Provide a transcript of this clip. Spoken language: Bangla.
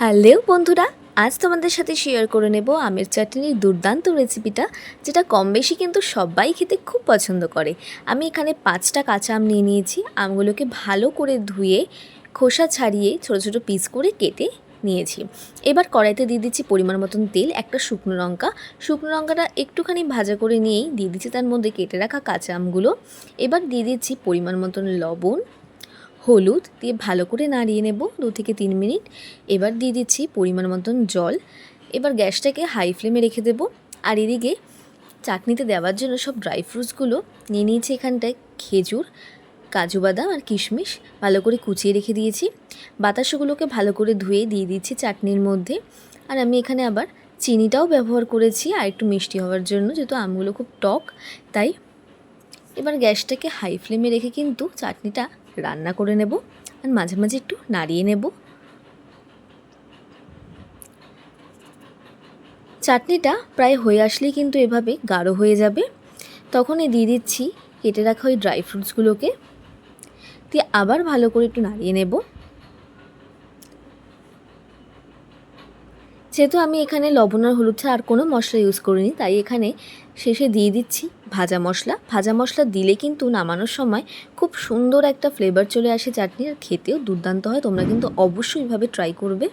হ্যালো বন্ধুরা, আজ তোমাদের সাথে শেয়ার করে নেব আমের চাটনির দুর্দান্ত রেসিপিটা, যেটা কম বেশি কিন্তু সবাই খেতে খুব পছন্দ করে। আমি এখানে 5টা কাঁচা আম নিয়ে নিয়েছি। আমগুলোকে ভালো করে ধুয়ে খোসা ছাড়িয়ে ছোট ছোট পিস করে কেটে নিয়েছি। এবার কড়াইতে দিয়ে দিচ্ছি পরিমাণ মতন তেল, একটা শুকনো লঙ্কাটা একটুখানি ভাজা করে নিয়েই দিয়ে দিচ্ছি তার মধ্যে কেটে রাখা কাঁচা আমগুলো। এবার দিয়ে দিচ্ছি পরিমাণ মতন লবণ, হলুদ দিয়ে ভালো করে নাড়িয়ে নেব 2 থেকে 3 মিনিট। এবার দিয়ে দিচ্ছি পরিমাণ মতন জল। এবার গ্যাসটাকে হাই ফ্লেমে রেখে দেব। আর এদিকে চাটনিতে দেওয়ার জন্য সব ড্রাই ফ্রুটসগুলো নিয়ে নিয়েছি। এখানটায় খেজুর, কাজু বাদাম আর কিশমিশ ভালো করে কুচিয়ে রেখে দিয়েছি। বাতাসাগুলোকে ভালো করে ধুয়ে দিয়ে দিচ্ছি চাটনির মধ্যে। আর আমি এখানে আবার চিনিটাও ব্যবহার করেছি আর একটু মিষ্টি হওয়ার জন্য, যেহেতু আমগুলো খুব টক তাই। এবার গ্যাসটাকে হাই ফ্লেমে রেখে কিন্তু চাটনিটা রান্না করে নেব আর মাঝে মাঝে একটু নাড়িয়ে নেব। চাটনিটা প্রায় হয়ে আসলেই কিন্তু এভাবে গাঢ় হয়ে যাবে। তখনই দিয়ে দিচ্ছি কেটে রাখা ওই ড্রাই ফ্রুটসগুলোকে, দিয়ে আবার ভালো করে একটু নাড়িয়ে নেব। যেহেতু আমি এখানে লবণ আর হলুদ ছাড়া আর কোনো মশলা ইউজ করিনি, তাই এখানে শেষে দিয়ে দিচ্ছি ভাজা মশলা দিলে কিন্তু নামানোর সময় খুব সুন্দর একটা ফ্লেভার চলে আসে চাটনির, আর খেতেও দুর্দান্ত হয়। তোমরা কিন্তু অবশ্যই এভাবে ট্রাই করবে।